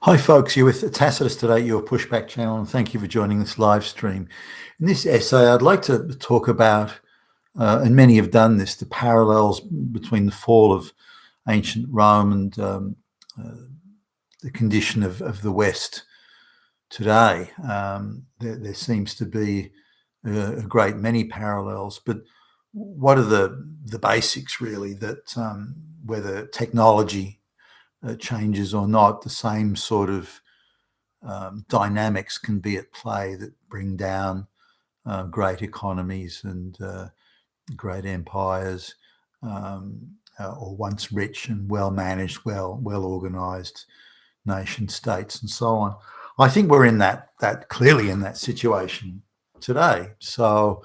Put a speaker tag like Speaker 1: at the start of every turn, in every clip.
Speaker 1: Hi folks, you're with Tacitus today, your pushback channel, and thank you for joining this live stream. In this essay, I'd like to talk about, and many have done this, the parallels between the fall of ancient Rome and the condition of the West today. There seems to be a great many parallels, but what are the basics really that whether technology changes or not, the same sort of dynamics can be at play that bring down great economies and great empires, or once rich and well managed, well organized nation states, and so on. I think we're in that clearly in that situation today. So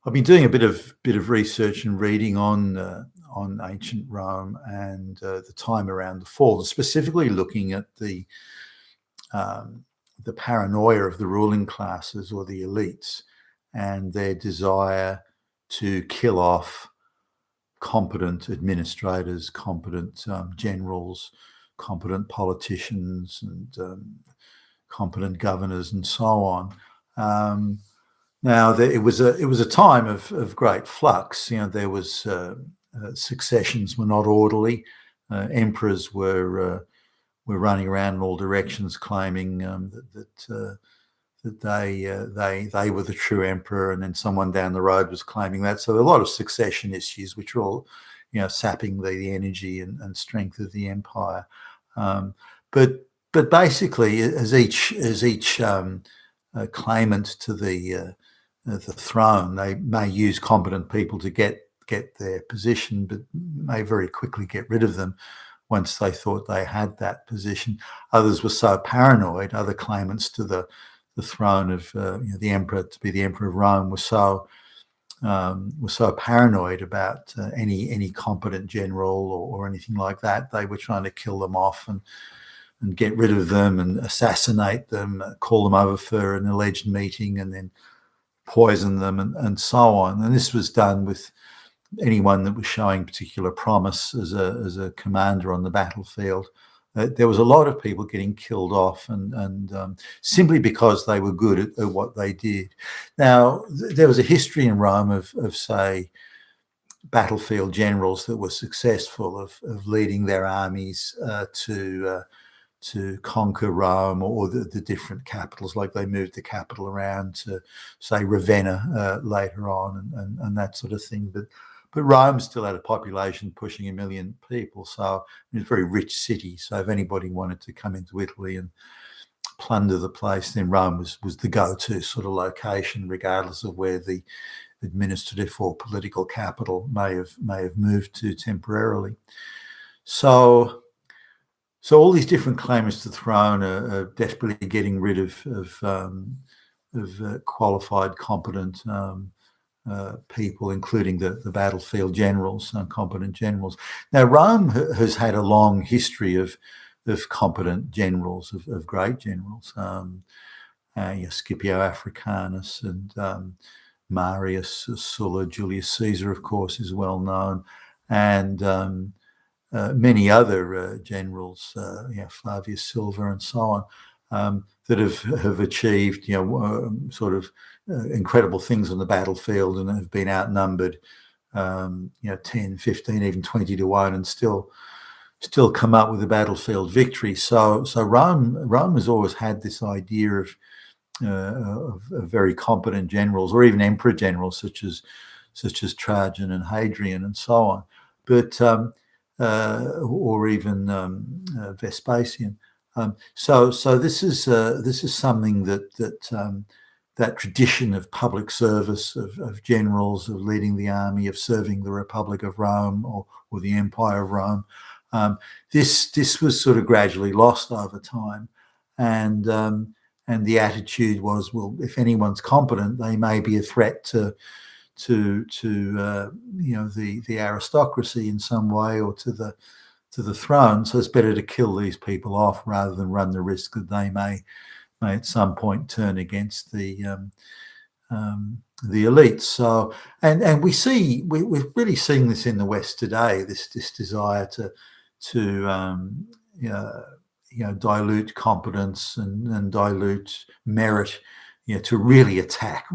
Speaker 1: I've been doing a bit of research and reading on ancient Rome and the time around the fall, specifically looking at the paranoia of the ruling classes or the elites and their desire to kill off competent administrators, competent generals, competent politicians, and competent governors, and so on. Now, it was a time of great flux. You know, there was successions were not orderly. Emperors were running around in all directions, claiming that they were the true emperor, and then someone down the road was claiming that. So a lot of succession issues, which were all, sapping the energy and strength of the empire. But basically, as each claimant to the throne, they may use competent people to get their position, but may very quickly get rid of them once they thought they had that position. Others were so paranoid, other claimants to the throne of the emperor, to be the emperor of Rome, were so paranoid about any competent general or anything like that. They were trying to kill them off and get rid of them and assassinate them, call them over for an alleged meeting and then poison them and so on. And this was done with anyone that was showing particular promise as a commander on the battlefield. There was a lot of people getting killed off, and simply because they were good at what they did. Now, there was a history in Rome of say, battlefield generals that were successful of leading their armies to conquer Rome or the different capitals. Like they moved the capital around to, say, Ravenna later on and that sort of thing. But Rome still had a population pushing 1 million people, so it was a very rich city. So if anybody wanted to come into Italy and plunder the place, then Rome was the go-to sort of location, regardless of where the administrative or political capital may have moved to temporarily. So all these different claimants to the throne are desperately getting rid of qualified, competent people, including the battlefield generals, competent generals. Now, Rome has had a long history of competent generals, of great generals. Scipio Africanus and Marius, Sulla, Julius Caesar, of course, is well known, and many other generals, Flavius Silva and so on, that have achieved, sort of incredible things on the battlefield and have been outnumbered, 10, 15, even 20 to 1, and still come up with a battlefield victory. So Rome has always had this idea of very competent generals, or even emperor generals such as Trajan and Hadrian and so on, but or even Vespasian. So this is something that tradition of public service, of generals, of leading the army, of serving the Republic of Rome or the Empire of Rome. This was sort of gradually lost over time, and the attitude was, well, if anyone's competent, they may be a threat to the aristocracy in some way, or to the throne. So it's better to kill these people off rather than run the risk that they may at some point turn against the elites. So and we're really seeing this in the West today. This desire to dilute competence and dilute merit, to really attack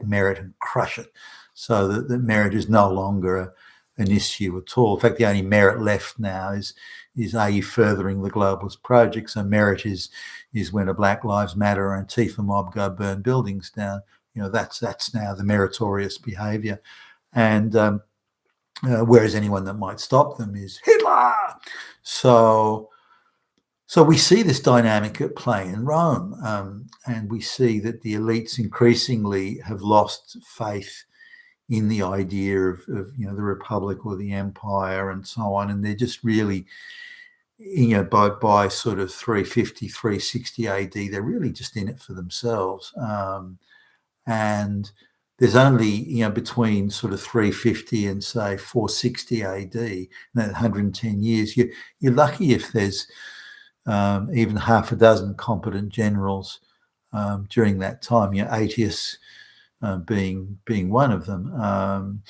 Speaker 1: merit and crush it, so that the merit is no longer an issue at all. In fact, the only merit left now is are you furthering the globalist project? So merit is when a Black Lives Matter or Antifa mob go burn buildings down. That's now the meritorious behaviour, and whereas anyone that might stop them is Hitler. So we see this dynamic at play in Rome, and we see that the elites increasingly have lost faith in the idea of the republic or the empire and so on, and they're just really, by sort of 350, 360 AD, they're really just in it for themselves. And there's only, between sort of 350 and say 460 AD, that 110 years, you're lucky if there's even half a dozen competent generals during that time. Aetius being one of them. And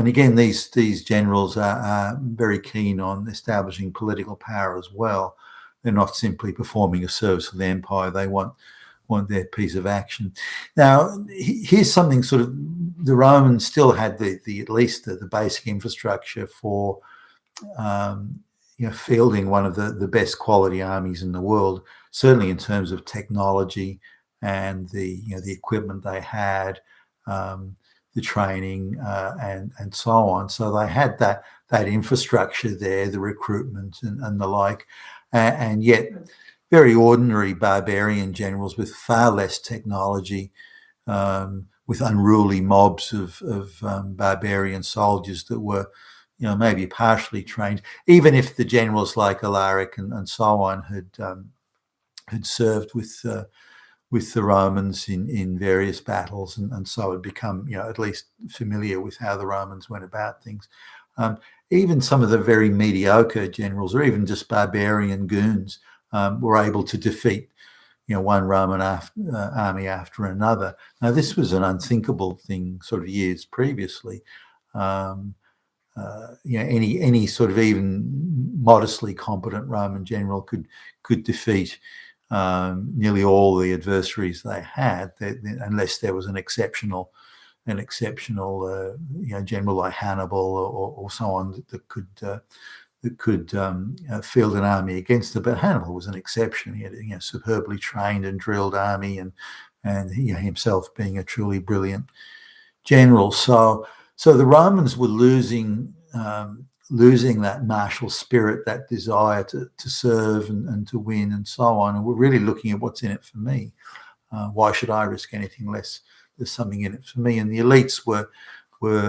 Speaker 1: again, these generals are very keen on establishing political power as well. They're not simply performing a service for the empire. They want their piece of action. Now, here's something sort of, the Romans still had the at least the basic infrastructure for fielding one of the best quality armies in the world, certainly in terms of technology and the equipment they had, the training, and so on. So they had that infrastructure there, the recruitment and the like, and yet very ordinary barbarian generals with far less technology, with unruly mobs of barbarian soldiers that were, maybe partially trained, even if the generals like Alaric and so on had served with the Romans in various battles, and so had become, at least familiar with how the Romans went about things. Even some of the very mediocre generals, or even just barbarian goons, were able to defeat, one Roman army after another. Now, this was an unthinkable thing sort of years previously. Any sort of even modestly competent Roman general could defeat nearly all the adversaries they had, unless there was an exceptional general like Hannibal or so on that could field an army against them. But Hannibal was an exception. He had a superbly trained and drilled army, and himself being a truly brilliant general. So the Romans were losing that martial spirit, that desire to serve and to win and so on. And we're really looking at what's in it for me. Why should I risk anything less? There's something in it for me. And the elites were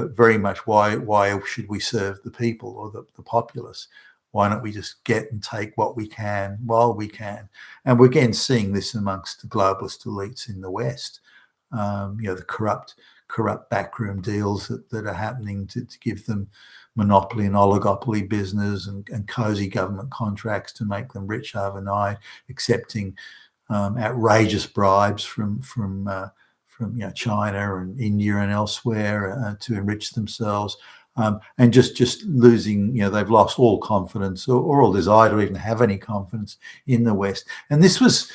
Speaker 1: very much, why should we serve the people or the populace? Why don't we just get and take what we can while we can? And we're again seeing this amongst the globalist elites in the West. The corrupt backroom deals that are happening to give them monopoly and oligopoly business and cozy government contracts to make them rich overnight, accepting outrageous bribes from China and India and elsewhere to enrich themselves, and just losing, they've lost all confidence or all desire to even have any confidence in the West. And this was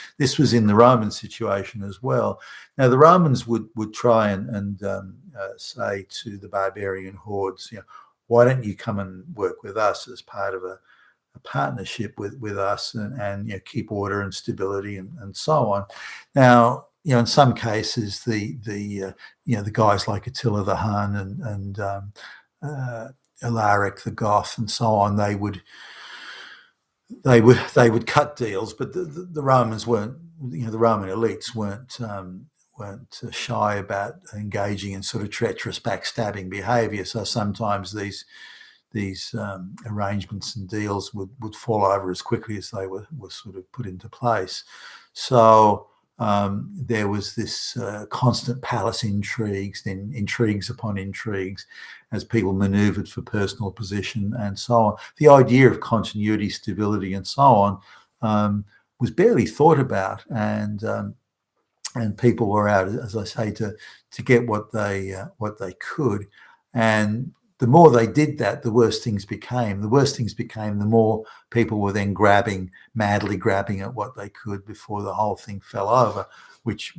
Speaker 1: in the Roman situation as well. Now, the Romans would try and say to the barbarian hordes, why don't you come and work with us as part of a partnership with us and keep order and stability and so on. Now, in some cases, the guys like Attila the Hun and Alaric the Goth and so on, they would cut deals, but the Romans weren't. The Roman elites weren't shy about engaging in sort of treacherous, backstabbing behaviour. So sometimes these arrangements and deals would fall over as quickly as they were sort of put into place. So there was this constant palace intrigues, then intrigues upon intrigues, as people manoeuvred for personal position and so on. The idea of continuity, stability, and so on was barely thought about, and people were out, as I say, to get what they could. And the more they did that, the worse things became. The worse things became, the more people were then madly grabbing at what they could before the whole thing fell over, which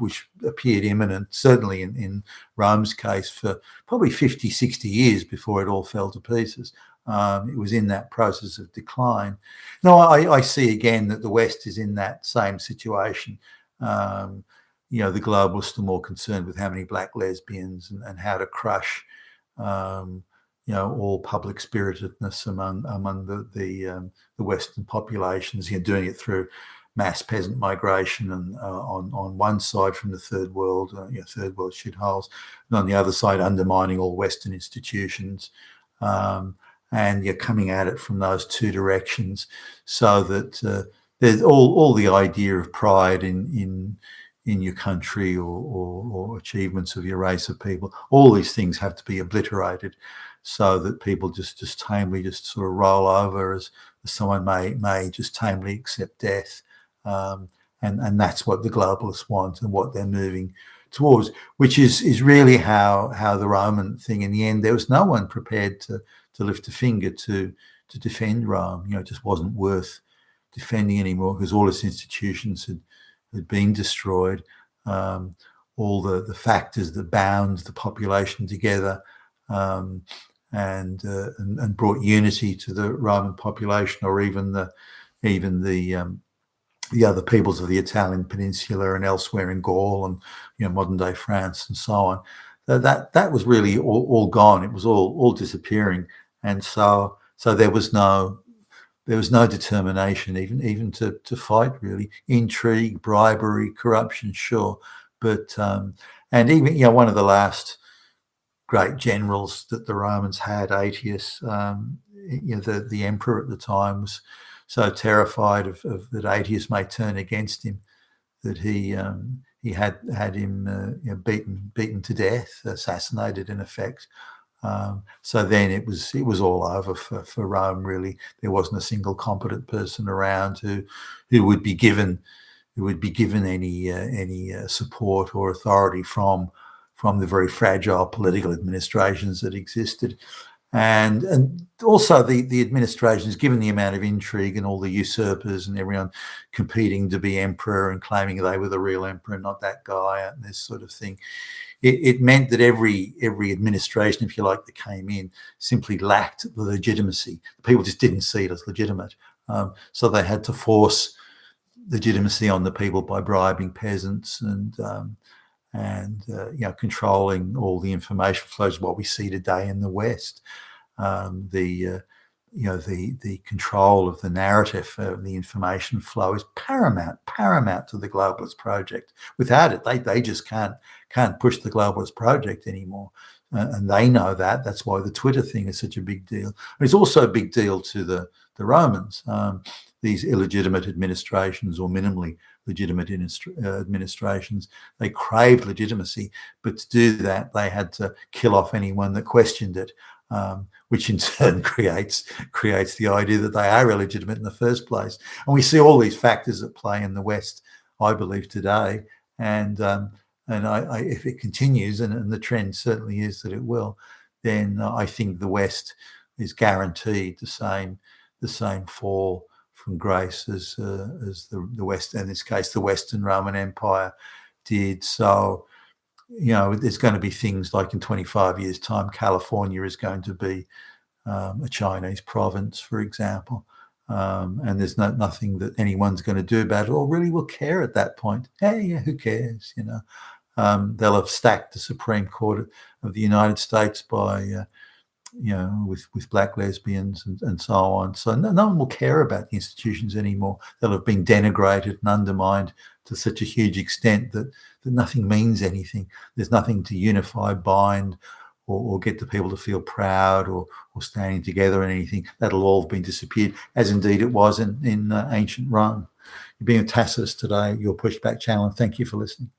Speaker 1: appeared imminent, certainly in Rome's case, for probably 50, 60 years before it all fell to pieces. It was in that process of decline. Now, I see again that the West is in that same situation. The globalists are more concerned with how many black lesbians and how to crush all public spiritedness among the Western populations. Doing it through mass peasant migration and on one side from the third world shitholes, and on the other side undermining all Western institutions. And you're coming at it from those two directions, so that there's all the idea of pride in your country or achievements of your race of people. All these things have to be obliterated, so that people just tamely just sort of roll over as someone may just tamely accept death. And that's what the globalists want and what they're moving towards, which is really how the Roman thing, in the end, there was no one prepared to lift a finger to defend Rome. It just wasn't worth defending anymore, because all its institutions had been destroyed. All the factors that bound the population together and brought unity to the Roman population, or even the other peoples of the Italian peninsula and elsewhere in Gaul and modern day France and so on. That was really all gone. It was all disappearing, and so there was no determination even to fight, really. Intrigue, bribery, corruption, sure, but and even one of the last great generals that the Romans had, Aetius, the emperor at the time, was so terrified of that Aetius may turn against him that he had him beaten to death, assassinated in effect. So then it was all over for Rome, really. There wasn't a single competent person around who would be given any support or authority from the very fragile political administrations that existed. And also the administrations, given the amount of intrigue and all the usurpers and everyone competing to be emperor and claiming they were the real emperor, not that guy, and this sort of thing, it meant that every administration, if you like, that came in simply lacked the legitimacy. People just didn't see it as legitimate. So they had to force legitimacy on the people by bribing peasants and controlling all the information flows, what we see today in the West. The control of the narrative, the information flow is paramount to the globalist project. Without it, they just can't push the globalist project anymore, and they know that. That's why the Twitter thing is such a big deal. And it's also a big deal to the Romans. These illegitimate administrations, or minimally legitimate administrations, they craved legitimacy, but to do that, they had to kill off anyone that questioned it. Which in turn creates the idea that they are illegitimate in the first place. And we see all these factors at play in the West, I believe, today. And if it continues, and the trend certainly is that it will, then I think the West is guaranteed the same fall from grace as the West, in this case, the Western Roman Empire did. So, there's going to be things like in 25 years' time, California is going to be a Chinese province, for example, and there's nothing that anyone's going to do about it or really will care at that point. Hey, yeah, who cares? They'll have stacked the Supreme Court of the United States by with black lesbians and so on. So no one will care about the institutions anymore. They'll have been denigrated and undermined to such a huge extent that nothing means anything. There's nothing to unify, bind, or get the people to feel proud or standing together and anything. That'll all have been disappeared, as indeed it was in ancient Rome. You're being a Tacitus today, your Pushback channel, and thank you for listening.